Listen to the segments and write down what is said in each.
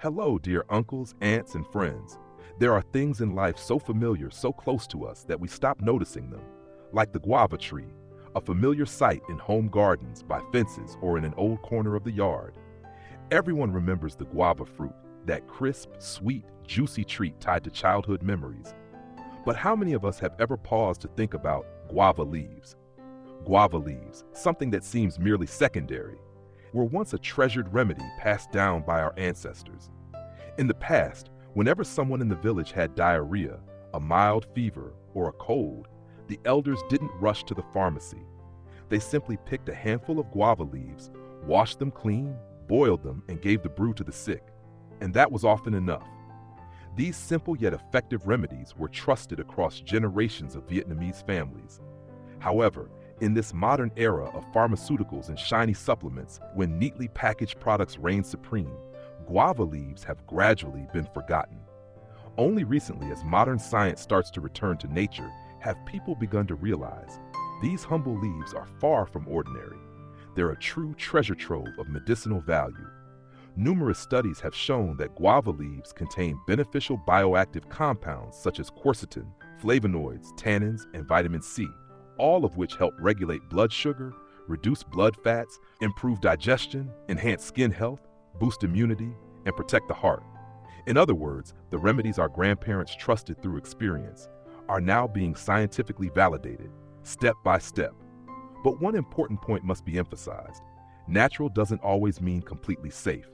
Hello, dear uncles, aunts, and friends. There are things in life so familiar, so close to us that we stop noticing them, like the guava tree, a familiar sight in home gardens, by fences, or in an old corner of the yard. Everyone remembers the guava fruit, that crisp, sweet, juicy treat tied to childhood memories. But how many of us have ever paused to think about guava leaves? Guava leaves, something that seems merely secondary, were once a treasured remedy passed down by our ancestors. In the past, whenever someone in the village had diarrhea, a mild fever, or a cold, the elders didn't rush to the pharmacy. They simply picked a handful of guava leaves, washed them clean, boiled them, and gave the brew to the sick. And that was often enough. These simple yet effective remedies were trusted across generations of Vietnamese families. However, in this modern era of pharmaceuticals and shiny supplements, when neatly packaged products reign supreme, guava leaves have gradually been forgotten. Only recently, as modern science starts to return to nature, have people begun to realize these humble leaves are far from ordinary. They're a true treasure trove of medicinal value. Numerous studies have shown that guava leaves contain beneficial bioactive compounds such as quercetin, flavonoids, tannins, and vitamin C, all of which help regulate blood sugar, reduce blood fats, improve digestion, enhance skin health, boost immunity, and protect the heart. In other words, the remedies our grandparents trusted through experience are now being scientifically validated, step by step. But one important point must be emphasized. Natural doesn't always mean completely safe.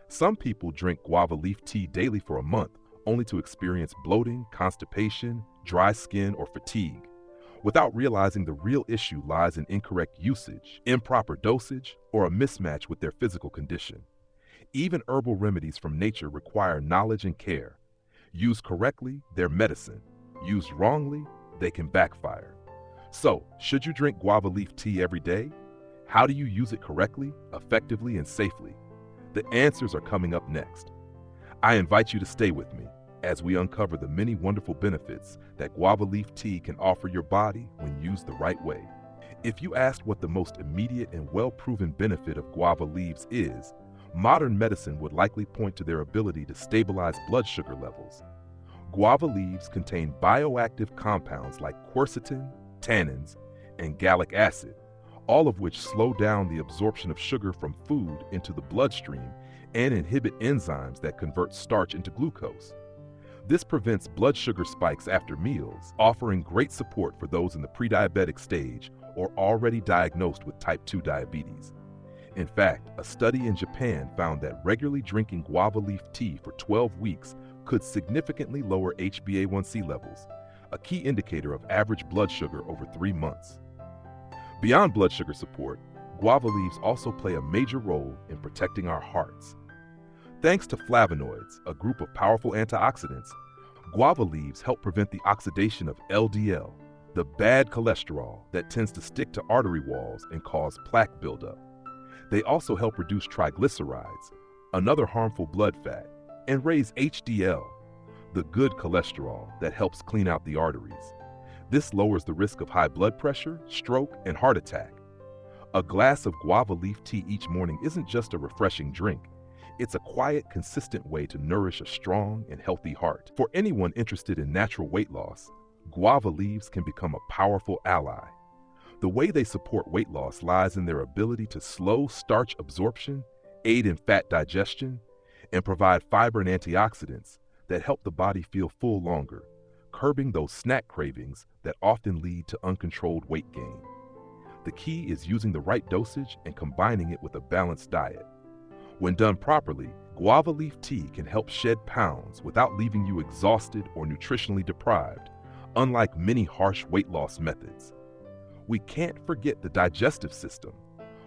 Some people drink guava leaf tea daily for a month, only to experience bloating, constipation, dry skin, or fatigue, without realizing the real issue lies in incorrect usage, improper dosage, or a mismatch with their physical condition. Even herbal remedies from nature require knowledge and care. Used correctly, they're medicine. Used wrongly, they can backfire. So, should you drink guava leaf tea every day? How do you use it correctly, effectively, and safely? The answers are coming up next. I invite you to stay with me as we uncover the many wonderful benefits that guava leaf tea can offer your body when used the right way. If you asked what the most immediate and well-proven benefit of guava leaves is, modern medicine would likely point to their ability to stabilize blood sugar levels. Guava leaves contain bioactive compounds like quercetin, tannins, and gallic acid, all of which slow down the absorption of sugar from food into the bloodstream and inhibit enzymes that convert starch into glucose. This prevents blood sugar spikes after meals, offering great support for those in the pre-diabetic stage or already diagnosed with type 2 diabetes. In fact, a study in Japan found that regularly drinking guava leaf tea for 12 weeks could significantly lower HbA1c levels, a key indicator of average blood sugar over 3 months. Beyond blood sugar support, guava leaves also play a major role in protecting our hearts. Thanks to flavonoids, a group of powerful antioxidants, guava leaves help prevent the oxidation of LDL, the bad cholesterol that tends to stick to artery walls and cause plaque buildup. They also help reduce triglycerides, another harmful blood fat, and raise HDL, the good cholesterol that helps clean out the arteries. This lowers the risk of high blood pressure, stroke, and heart attack. A glass of guava leaf tea each morning isn't just a refreshing drink. It's a quiet, consistent way to nourish a strong and healthy heart. For anyone interested in natural weight loss, guava leaves can become a powerful ally. The way they support weight loss lies in their ability to slow starch absorption, aid in fat digestion, and provide fiber and antioxidants that help the body feel full longer, curbing those snack cravings that often lead to uncontrolled weight gain. The key is using the right dosage and combining it with a balanced diet. When done properly, guava leaf tea can help shed pounds without leaving you exhausted or nutritionally deprived, unlike many harsh weight loss methods. We can't forget the digestive system,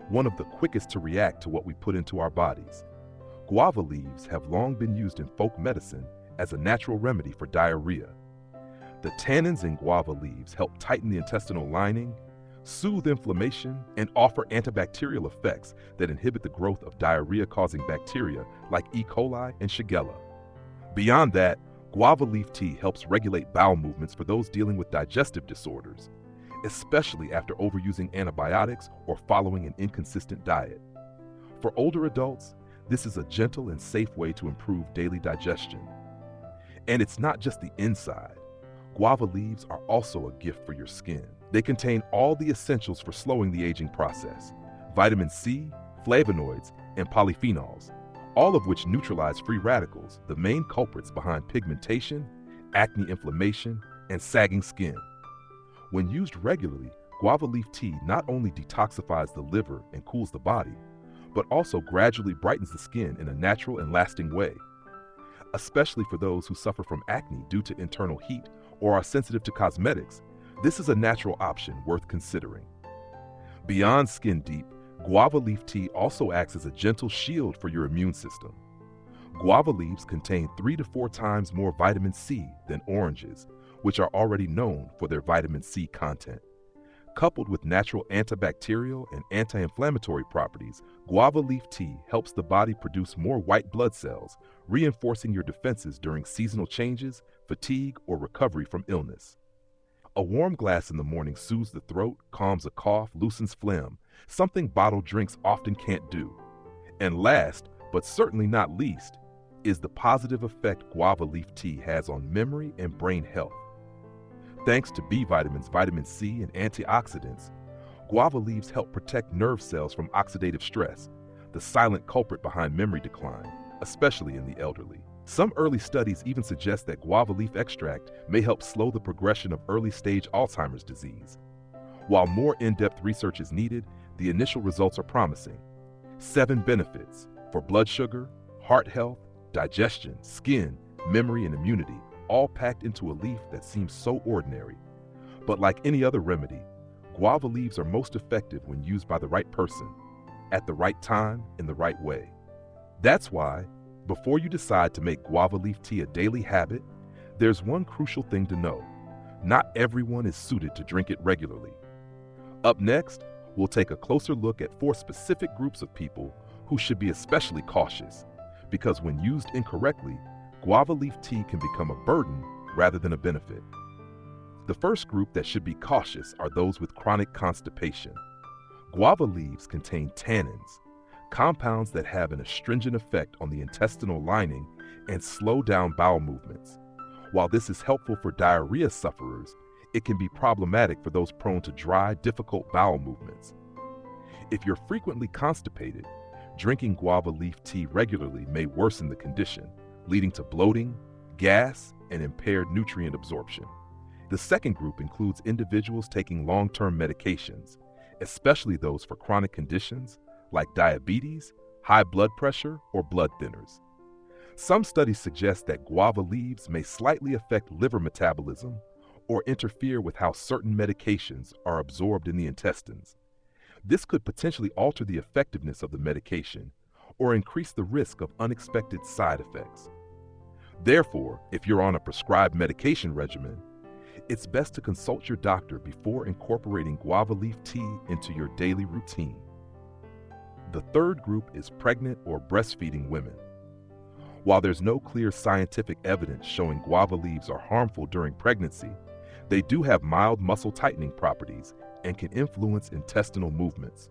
one of the quickest to react to what we put into our bodies. Guava leaves have long been used in folk medicine as a natural remedy for diarrhea. The tannins in guava leaves help tighten the intestinal lining, soothe inflammation, and offer antibacterial effects that inhibit the growth of diarrhea-causing bacteria like E. coli and Shigella. Beyond that, guava leaf tea helps regulate bowel movements for those dealing with digestive disorders, especially after overusing antibiotics or following an inconsistent diet. For older adults, This is a gentle and safe way to improve daily digestion. And it's not just the inside. Guava leaves are also a gift for your skin. They contain all the essentials for slowing the aging process: vitamin C, flavonoids, and polyphenols, all of which neutralize free radicals, the main culprits behind pigmentation, acne inflammation, and sagging skin. When used regularly, guava leaf tea not only detoxifies the liver and cools the body, but also gradually brightens the skin in a natural and lasting way. Especially for those who suffer from acne due to internal heat or are sensitive to cosmetics, this is a natural option worth considering. Beyond skin deep, guava leaf tea also acts as a gentle shield for your immune system. Guava leaves contain 3 to 4 times more vitamin C than oranges, which are already known for their vitamin C content. Coupled with natural antibacterial and anti-inflammatory properties, guava leaf tea helps the body produce more white blood cells, reinforcing your defenses during seasonal changes, fatigue, or recovery from illness. A warm glass in the morning soothes the throat, calms a cough, loosens phlegm, something bottled drinks often can't do. And last, but certainly not least, is the positive effect guava leaf tea has on memory and brain health. Thanks to B vitamins, vitamin C, and antioxidants, guava leaves help protect nerve cells from oxidative stress, the silent culprit behind memory decline, especially in the elderly. Some early studies even suggest that guava leaf extract may help slow the progression of early-stage Alzheimer's disease. While more in-depth research is needed, the initial results are promising. 7 benefits for blood sugar, heart health, digestion, skin, memory, and immunity, all packed into a leaf that seems so ordinary. But like any other remedy, guava leaves are most effective when used by the right person, at the right time, in the right way. That's why, before you decide to make guava leaf tea a daily habit, there's one crucial thing to know. Not everyone is suited to drink it regularly. Up next, we'll take a closer look at 4 specific groups of people who should be especially cautious, because when used incorrectly, guava leaf tea can become a burden rather than a benefit. The first group that should be cautious are those with chronic constipation. Guava leaves contain tannins, compounds that have an astringent effect on the intestinal lining and slow down bowel movements. While this is helpful for diarrhea sufferers, it can be problematic for those prone to dry, difficult bowel movements. If you're frequently constipated, drinking guava leaf tea regularly may worsen the condition, leading to bloating, gas, and impaired nutrient absorption. The second group includes individuals taking long-term medications, especially those for chronic conditions like diabetes, high blood pressure, or blood thinners. Some studies suggest that guava leaves may slightly affect liver metabolism or interfere with how certain medications are absorbed in the intestines. This could potentially alter the effectiveness of the medication or increase the risk of unexpected side effects. Therefore, if you're on a prescribed medication regimen, it's best to consult your doctor before incorporating guava leaf tea into your daily routine. The third group is pregnant or breastfeeding women. While there's no clear scientific evidence showing guava leaves are harmful during pregnancy, they do have mild muscle tightening properties and can influence intestinal movements.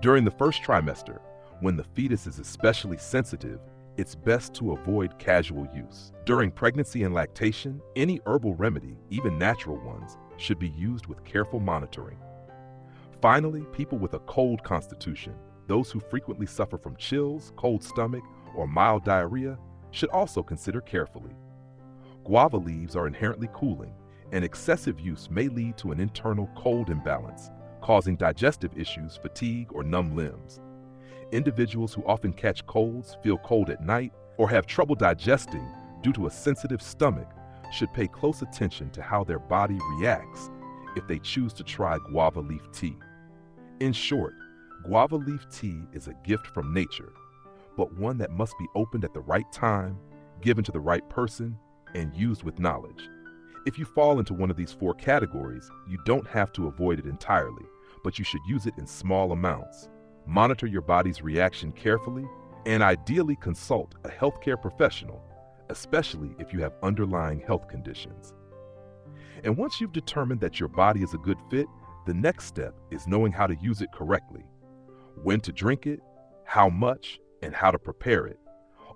During the first trimester, when the fetus is especially sensitive, it's best to avoid casual use. During pregnancy and lactation, any herbal remedy, even natural ones, should be used with careful monitoring. Finally, people with a cold constitution, those who frequently suffer from chills, cold stomach, or mild diarrhea, should also consider carefully. Guava leaves are inherently cooling, and excessive use may lead to an internal cold imbalance, causing digestive issues, fatigue, or numb limbs. Individuals who often catch colds, feel cold at night, or have trouble digesting due to a sensitive stomach should pay close attention to how their body reacts if they choose to try guava leaf tea. In short, guava leaf tea is a gift from nature, but one that must be opened at the right time, given to the right person, and used with knowledge. If you fall into one of these 4 categories, you don't have to avoid it entirely, but you should use it in small amounts. Monitor your body's reaction carefully, and ideally consult a healthcare professional, especially if you have underlying health conditions. And once you've determined that your body is a good fit, the next step is knowing how to use it correctly, when to drink it, how much, and how to prepare it.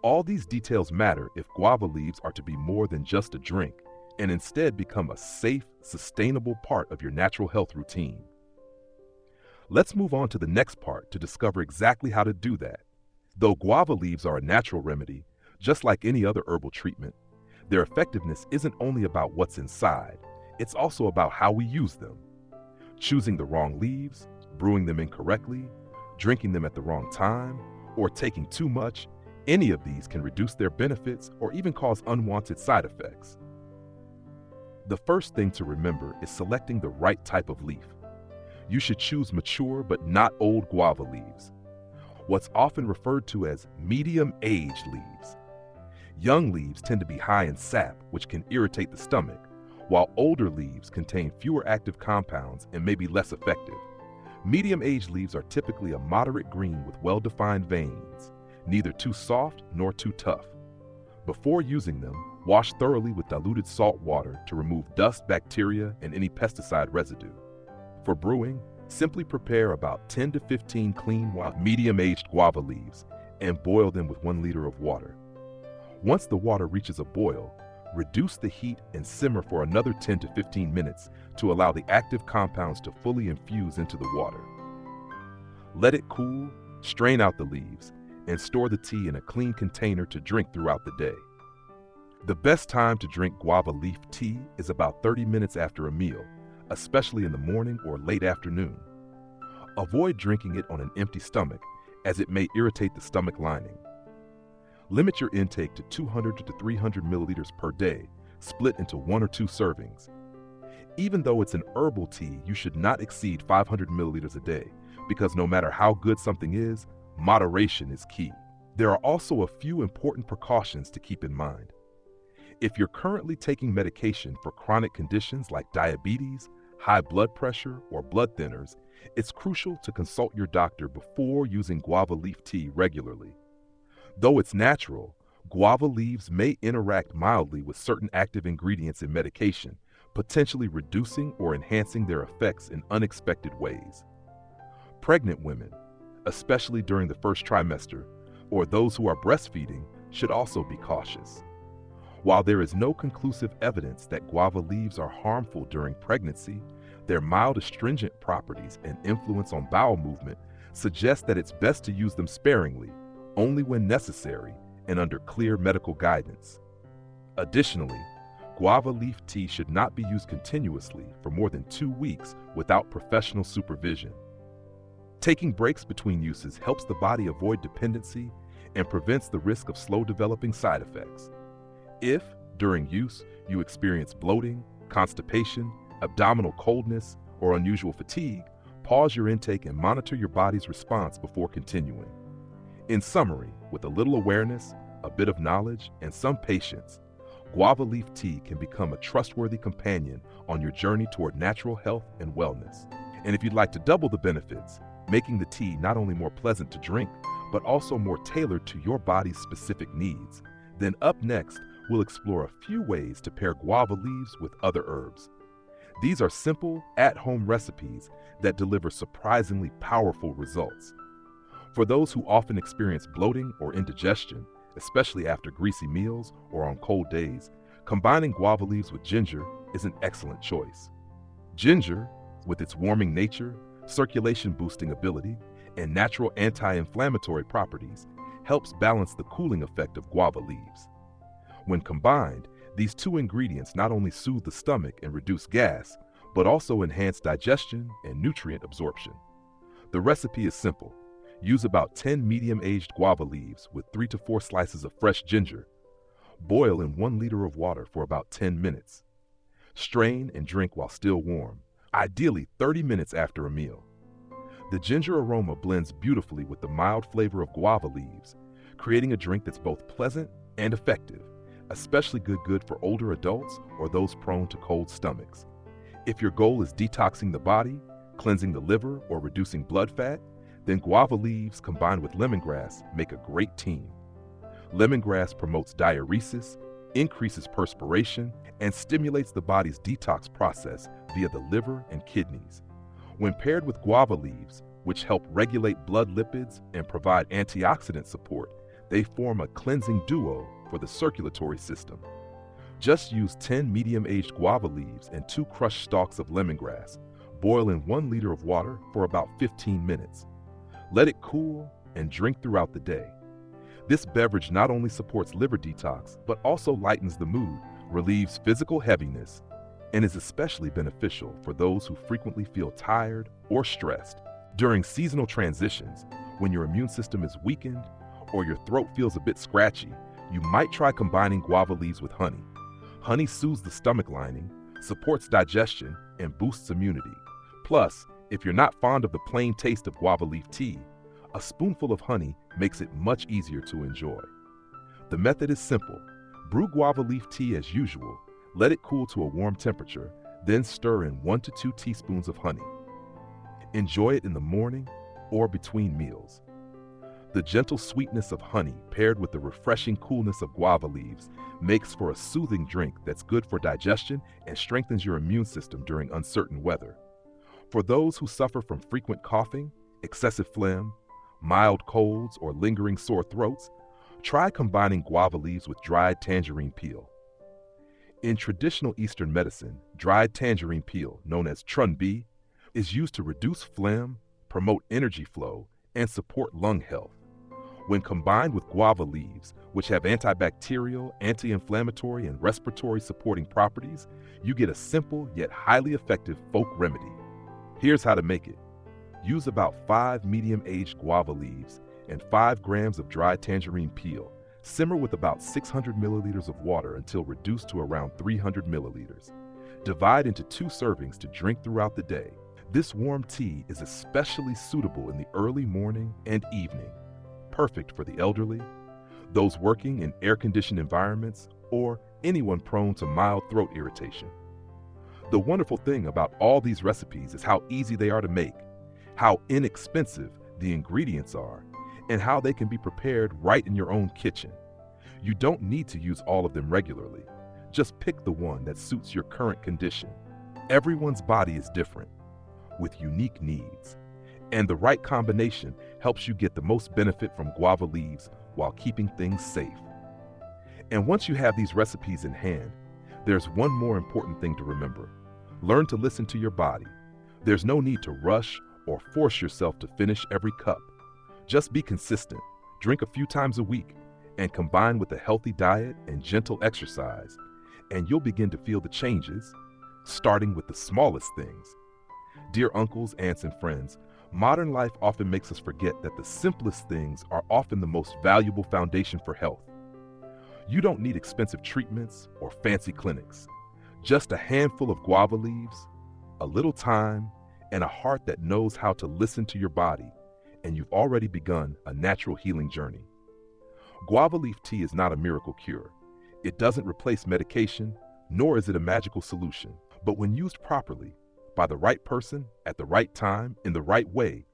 All these details matter if guava leaves are to be more than just a drink and instead become a safe, sustainable part of your natural health routine. Let's move on to the next part to discover exactly how to do that. Though guava leaves are a natural remedy, just like any other herbal treatment, their effectiveness isn't only about what's inside, it's also about how we use them. Choosing the wrong leaves, brewing them incorrectly, drinking them at the wrong time, or taking too much, any of these can reduce their benefits or even cause unwanted side effects. The first thing to remember is selecting the right type of leaf. You should choose mature but not old guava leaves, what's often referred to as medium-aged leaves. Young leaves tend to be high in sap, which can irritate the stomach, while older leaves contain fewer active compounds and may be less effective. Medium-aged leaves are typically a moderate green with well-defined veins, neither too soft nor too tough. Before using them, wash thoroughly with diluted salt water to remove dust, bacteria, and any pesticide residue. For brewing, simply prepare about 10 to 15 clean, medium-aged guava leaves and boil them with 1 liter of water. Once the water reaches a boil, reduce the heat and simmer for another 10 to 15 minutes to allow the active compounds to fully infuse into the water. Let it cool, strain out the leaves, and store the tea in a clean container to drink throughout the day. The best time to drink guava leaf tea is about 30 minutes after a meal, especially in the morning or late afternoon. Avoid drinking it on an empty stomach, as it may irritate the stomach lining. Limit your intake to 200 to 300 milliliters per day, split into 1 or 2 servings. Even though it's an herbal tea, you should not exceed 500 milliliters a day, because no matter how good something is, moderation is key. There are also a few important precautions to keep in mind. If you're currently taking medication for chronic conditions like diabetes, high blood pressure, or blood thinners, it's crucial to consult your doctor before using guava leaf tea regularly. Though it's natural, guava leaves may interact mildly with certain active ingredients in medication, potentially reducing or enhancing their effects in unexpected ways. Pregnant women, especially during the first trimester, or those who are breastfeeding, should also be cautious. While there is no conclusive evidence that guava leaves are harmful during pregnancy, their mild astringent properties and influence on bowel movement suggest that it's best to use them sparingly, only when necessary and under clear medical guidance. Additionally, guava leaf tea should not be used continuously for more than 2 weeks without professional supervision. Taking breaks between uses helps the body avoid dependency and prevents the risk of slow developing side effects. If, during use, you experience bloating, constipation, abdominal coldness, or unusual fatigue, pause your intake and monitor your body's response before continuing. In summary, with a little awareness, a bit of knowledge, and some patience, guava leaf tea can become a trustworthy companion on your journey toward natural health and wellness. And if you'd like to double the benefits, making the tea not only more pleasant to drink, but also more tailored to your body's specific needs, then up next, we'll explore a few ways to pair guava leaves with other herbs. These are simple, at-home recipes that deliver surprisingly powerful results. For those who often experience bloating or indigestion, especially after greasy meals or on cold days, combining guava leaves with ginger is an excellent choice. Ginger, with its warming nature, circulation-boosting ability, and natural anti-inflammatory properties, helps balance the cooling effect of guava leaves. When combined, these 2 ingredients not only soothe the stomach and reduce gas, but also enhance digestion and nutrient absorption. The recipe is simple. Use about 10 medium-aged guava leaves with 3 to 4 slices of fresh ginger. Boil in 1 liter of water for about 10 minutes. Strain and drink while still warm, ideally 30 minutes after a meal. The ginger aroma blends beautifully with the mild flavor of guava leaves, creating a drink that's both pleasant and effective, especially good for older adults or those prone to cold stomachs. If your goal is detoxing the body, cleansing the liver, or reducing blood fat, then guava leaves combined with lemongrass make a great team. Lemongrass promotes diuresis, increases perspiration, and stimulates the body's detox process via the liver and kidneys. When paired with guava leaves, which help regulate blood lipids and provide antioxidant support. They form a cleansing duo for the circulatory system. Just use 10 medium-aged guava leaves and 2 crushed stalks of lemongrass. Boil in 1 liter of water for about 15 minutes. Let it cool and drink throughout the day. This beverage not only supports liver detox, but also lightens the mood, relieves physical heaviness, and is especially beneficial for those who frequently feel tired or stressed. During seasonal transitions, when your immune system is weakened or your throat feels a bit scratchy, you might try combining guava leaves with honey. Honey soothes the stomach lining, supports digestion, and boosts immunity. Plus, if you're not fond of the plain taste of guava leaf tea, a spoonful of honey makes it much easier to enjoy. The method is simple. Brew guava leaf tea as usual, let it cool to a warm temperature, then stir in 1 to 2 teaspoons of honey. Enjoy it in the morning or between meals. The gentle sweetness of honey paired with the refreshing coolness of guava leaves makes for a soothing drink that's good for digestion and strengthens your immune system during uncertain weather. For those who suffer from frequent coughing, excessive phlegm, mild colds, or lingering sore throats, try combining guava leaves with dried tangerine peel. In traditional Eastern medicine, dried tangerine peel, known as chunbi, is used to reduce phlegm, promote energy flow, and support lung health. When combined with guava leaves, which have antibacterial, anti-inflammatory, and respiratory supporting properties, you get a simple yet highly effective folk remedy. Here's how to make it. Use about 5 medium-aged guava leaves and 5 grams of dried tangerine peel. Simmer with about 600 milliliters of water until reduced to around 300 milliliters. Divide into 2 servings to drink throughout the day. This warm tea is especially suitable in the early morning and evening. Perfect for the elderly, those working in air-conditioned environments, or anyone prone to mild throat irritation. The wonderful thing about all these recipes is how easy they are to make, how inexpensive the ingredients are, and how they can be prepared right in your own kitchen. You don't need to use all of them regularly. Just pick the one that suits your current condition. Everyone's body is different, with unique needs, and the right combination helps you get the most benefit from guava leaves while keeping things safe. And once you have these recipes in hand, there's one more important thing to remember. Learn to listen to your body. There's no need to rush or force yourself to finish every cup. Just be consistent, drink a few times a week, and combine with a healthy diet and gentle exercise, and you'll begin to feel the changes, starting with the smallest things. Dear uncles, aunts, and friends, modern life often makes us forget that the simplest things are often the most valuable foundation for health. You don't need expensive treatments or fancy clinics. Just a handful of guava leaves, a little time, and a heart that knows how to listen to your body, and you've already begun a natural healing journey. Guava leaf tea is not a miracle cure. It doesn't replace medication, nor is it a magical solution. But when used properly, by the right person, at the right time, in the right way,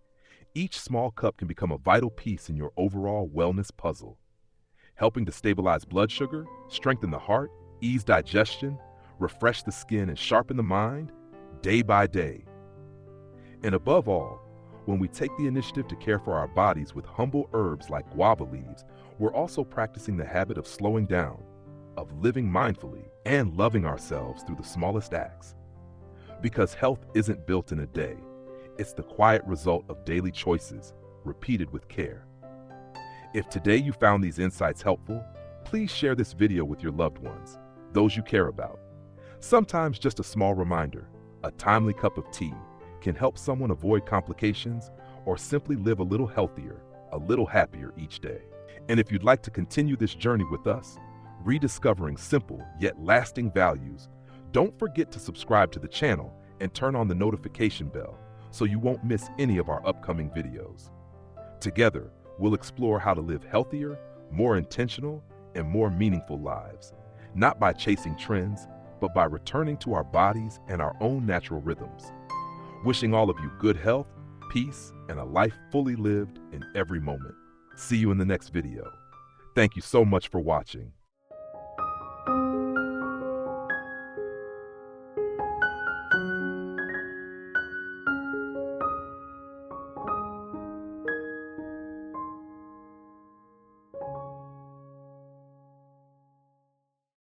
each small cup can become a vital piece in your overall wellness puzzle, helping to stabilize blood sugar, strengthen the heart, ease digestion, refresh the skin, and sharpen the mind day by day. And above all, when we take the initiative to care for our bodies with humble herbs like guava leaves, we're also practicing the habit of slowing down, of living mindfully, and loving ourselves through the smallest acts. Because health isn't built in a day. It's the quiet result of daily choices, repeated with care. If today you found these insights helpful, please share this video with your loved ones, those you care about. Sometimes just a small reminder, a timely cup of tea, can help someone avoid complications or simply live a little healthier, a little happier each day. And if you'd like to continue this journey with us, rediscovering simple yet lasting values, don't forget to subscribe to the channel and turn on the notification bell so you won't miss any of our upcoming videos. Together, we'll explore how to live healthier, more intentional, and more meaningful lives, not by chasing trends, but by returning to our bodies and our own natural rhythms. Wishing all of you good health, peace, and a life fully lived in every moment. See you in the next video. Thank you so much for watching.